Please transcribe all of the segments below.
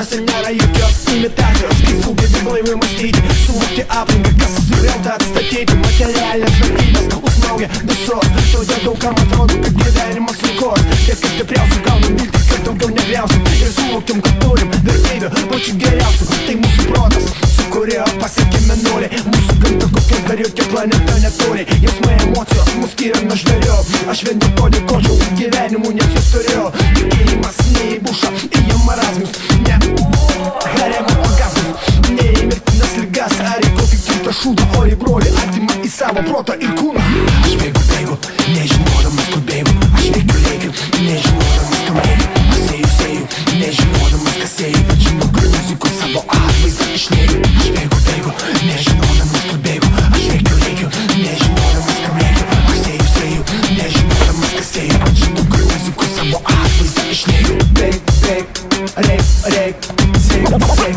Šiuose nėra jokios imitacijos, kai sugebi blaivai mąstyti, suvokti aplinką, kas sugriauta atstatyti. Materialės vertybės užsmaugia visos, todėl daugam atrodo, kad gyvenimas likos. Ir kaip stipriausių gaunam viltį, kad daugiau negriausim. Ir suvokiam, kad turim vertybių pačių geriausių. Tai mūsų protas, su kurio pasiekėme nulį. Mūsų gamta kokia dar jokia planeta neturi. Jausmai, emocijos mus skiria nuo žvėrių. Aš vien dėl to dėkočiau gyvenimu, nes jūs turėjau. Tikėjimas ne į bušą, į marazmus, ne haremo orgazmus, ne į mirtinas ligas ar į kokį kitą šūdą, o į brolį artimą į savo protą ir kūną. Aš bėgu, nežinodamas kur bėgu. Aš lėkiu, nežinodamas kam reikia. Aš sėju, nežinodamas kas sėju. Žinau, kad muzikos savo atvaizdą išlėju. Aš bėgu, nežinodamas kur bėgu. Aš lėkiu, nežinodamas kam reikia. Aš sėju, nežinodamas kas sėju. Žinau, kad muzikos savo atvaizdą išlėju. Rape, sing. Once again,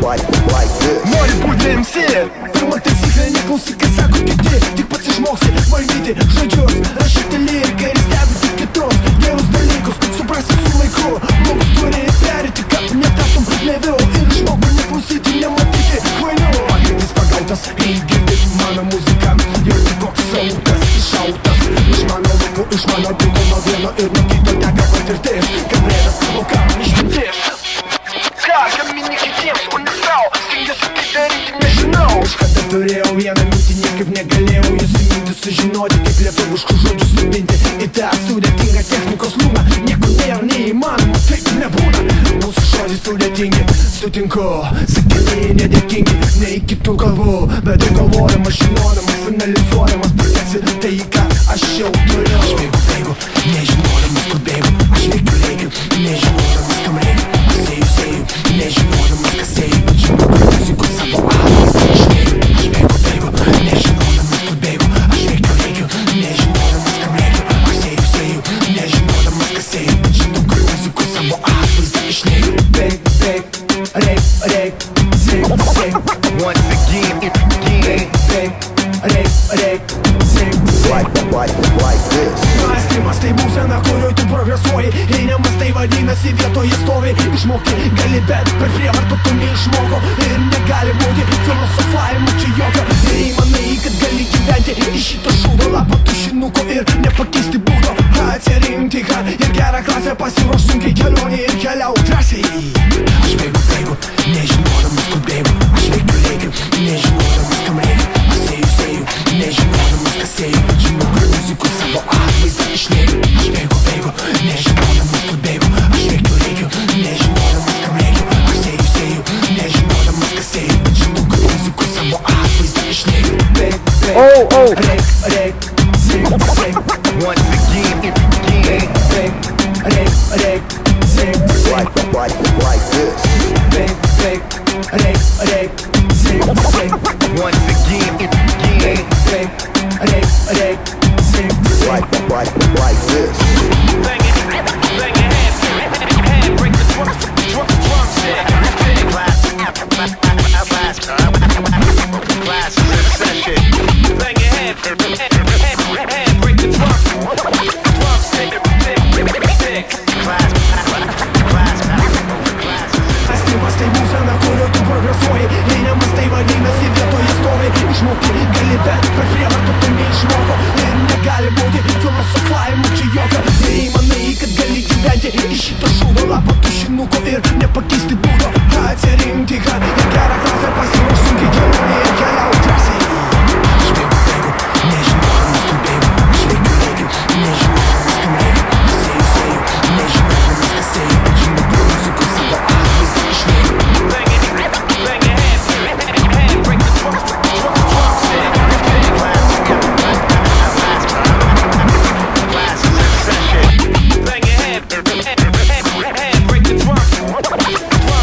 like this. Nori būt MC. Pirma taisyklė, neklausyk, ką sako kiti. Tik pats išmoksi valdyti žodžius, rašyti lyriką ir stebinti kitus gerus dalykus, suprasi su laiku. Blogus turi perėti, kad netaptum leviau. Ir išmokti neklausyti, nematyti kvailiau. Pagreitis pagautas, kai girdi mano muziką. Jauti koks sautas, iššautas. Iš mano lūpų, iš mano pinto, nuo vieno ir nuo kito teka patirtis. Kamrėdas, o kam išgintis? Ką gamini kitiems, o ne sau? Stengiuosi tai daryti, nežinau. Kažkada turėjau vieną mintį, niekaip negalėjau jūsų mintį sužinoti, kaip lietuviškų žodžių subinti į tą sudėtingą technikos lūną. Nieko nėra neįmanoma, taip nebūna. Mūsų žodžiai sudėtingi, sutinku. Sakiniai nedėkingi, ne į kitų kalbų, bet ir galvodamas, žinodamas, analizuodamas, pasieksi tai, ką aš jau turiu. Aš bėgu, nežinodamas kur bėgu. Aš lėkiu, nežinodamas kam reikia. Aš sėju, nežinodamas kas sėju. Žinau, kad muzikos savo atvaizdą išlėju. Aš bėgu, nežinodamas kur bėgu. Aš lėkiu, nežinodamas kam reikia. Aš sėju, nežinodamas kas sėju. Žinau, kad muzikos savo atvaizdą išlėju. Rape, sing. Once again, Rape, sing. like this. Mąstymas tai būsena, kurioj tu progresuoji. Jei nemąstai, vadinasi vietoje stovi. Išmokti gali, bet per prievartą tu neišmoko. Ir negali būti filosofavimo čia jokio. Jei manai, kad gali gyventi iš šito šūdo lapo tušinuko ir nepakeisti būdo. Atsirinkti ką ir gerą klasę, pasiruoš sunkiai kelionė ir keliauk drąsiai. Aš bėgu, nežinodamas kur bėgu. Aš lėkiu, nežinodamas kam reikia. Aš sėju, nežinodamas kas sėju. Žinau, kad muzikos savo atvaizdą išlėju. Aš bėgu, nežinodamas kur bėgu. Aš lėkiu, nežinodamas kam reikia. Aš sėju, nežinodamas kas sėju. Žinau, kad muzikos savo atvaizdą išlėju. Rape, sing. Once again, Rape, sing. like this. Rape, sing. Once again, Rape, sing. like this. Bang your head, break the drum set. Class is in session. Bang your head, break the drum set. Mąstymas tai būsena, kurioj tu progresuoji. Jei nemąstai, vadinasi vietoje stovi. Išmokti gali, bet per prievartą tu neišmoko. Ir negali būti filosofavimo čia jokio. Jei manai, kad gali gyventi iš šito šūdo lapo tušinuko ir nepakeisti būdo. Atsirinkti ką ir gerą klasę, pasiruoš sunkiai kelionė ir keliauk drąsiai. Aš bėgu, nežinodamas kur bėgu. Aš lėkiu, nežinodamas kam reikia. Aš sėju, nežinodamas kas sėju. Žinau, kad muzikos savo atvaizdą išlėju. Bang your head, break the drum set. Class is in session. Bang your head, break the drum set. Class is in session.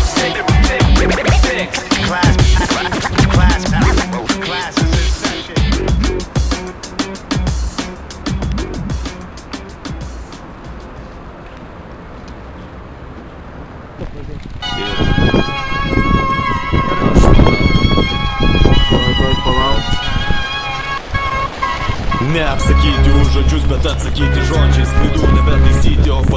Neapsakyti už žodžius, bet atsakyti žodžiais. Klaidų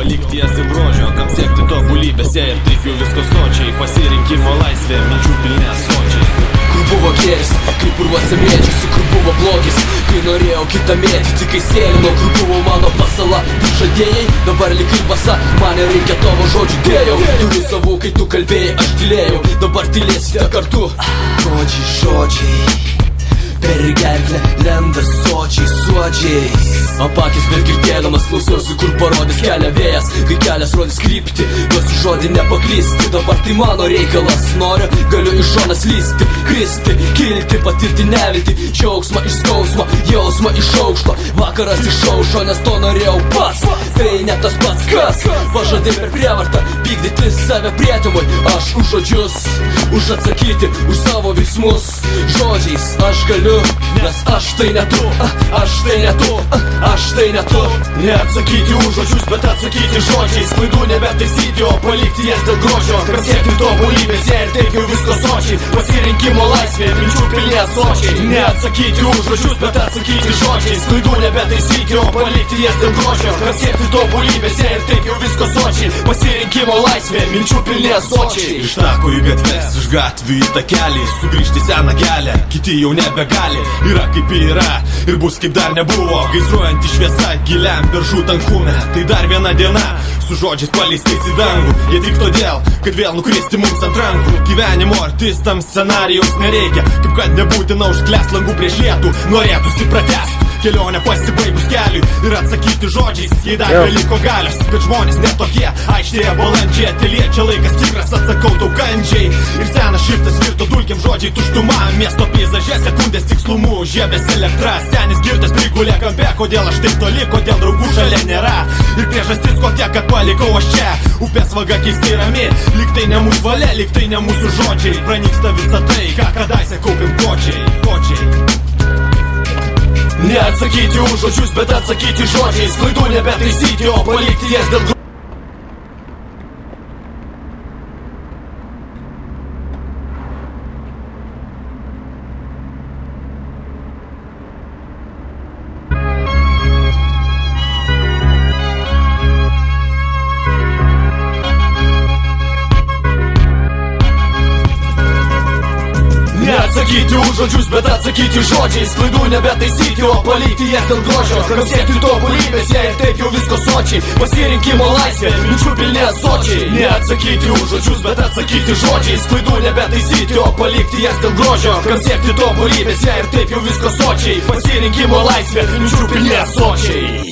palikti jas dėl grožio, kam siekti tobulybės, jei ir taip jau visko sočiai. Pasirinkimo laisvė, minčių pilni ąsočiai. Kur buvo gėris, kaip urvuose mėdžiusi, kur buvo blogis, kai norėjau kitą mėtyti, kai sėlino, kur buvo mano pasala. Tu žadėjai, dabar likai basa, man reikia tavo žodžių dėjau. Turiu savų, kai tu kalbėjai, aš tylėjau, dabar tylėsite kartu. Žodžiai, žodžiai, per gerklę lenda sočiai, suodžiais. Apakis vėl girdėdamas klausiausi, kur parodys kelią vėjas, kai kelias rodys krypti, duosiu žodį nepaklysti. Dabar tai mano reikalas, noriu, galiu iš šonas lysti, kristi, kilti, patirti neviltį, džiaugsmą iš skausmo, jausmą iš aukšto. Vakaras iš aušo, nes to norėjau pats, tai ne tas pats kas. Pažadai per prievartą, vykdyti save prietimui. Aš už žodžius, už atsakyti, už savo veiksmus. Žodžiais aš galiu, nes aš tai ne tu, aš tai ne tu, aš tai ne tu. Neatsakyti už žodžius, bet atsakyti žodžiais. Klaidų nebetaisyti, o palikti jas dėl grožio, kad siekti tobulybės, jei ir taip jau visko sočiai. Pasirinkimo laisvė, minčių pilni ąsočiai. Neatsakyti už žodžius, bet atsakyti žodžiais. Klaidų nebetaisyti, o palikti jas dėl grožio, kad siekti tobulybės, jei ir taip jau visko sočiai. Pasirinkimo laisvė, minčių pilni ąsočiai. Iš tako į gatves, iš gatvių į takelį, sugrįžti seną kelią, kiti jau nebegali. Yra kaip yra ir bus kaip dar nebuvo, gaisruojanti šviesa giliam beržų tankume. Tai dar viena diena su žodžiais paleistais į dangų, jie tik todėl, kad vėl nukristi mums ant rankų. Gyvenimo artistams scenarijaus nereikia, kaip kad nebūtina užklest langų prieš lietų. Norėtųsi pratęst kelionę pasibaigus keliui ir atsakyti žodžiais, jei dar beliko galios, kad žmonės netokie. Aikštėje balandžiai ateliečia laikas tikras, atsakau daug kandžiai. Ir senas šiftas virto dulkiam, žodžiai tuštuma. Miesto peizaže sekundės tikslumu, žiebės elektra. Senis girtas prigulė kampe, kodėl aš taip toli, kodėl draugų šalia nėra. Ir priežastis kokia, kad palikau aš čia. Upės vaga keistai rami, lyg tai ne mūsų valia, lyg tai ne mūsų žodžiai. Pranyksta visa tai, ką kadaise kaupim kočiai. Neatsakyti už žodžius, bet atsakyti žodžiais. Klaidų nebetaisyti, o palikti jas dėl grožio. Neatsakyti už žodžius, bet atsakyti žodžiais. Klaidų nebetaisyti, o palikti jas dėl grožio, kam siekti tobulybės, jei ir taip jau visko sočiai. Pasirinkimo laisvė, minčių pilni ąsočiai. Neatsakyti už žodžius, bet atsakyti žodžiais. Klaidų nebetaisyti, o palikti jas dėl grožio, kam siekti tobulybės, jei ir taip jau visko sočiai. Pasirinkimo laisvė, minčių pilni ąsočiai.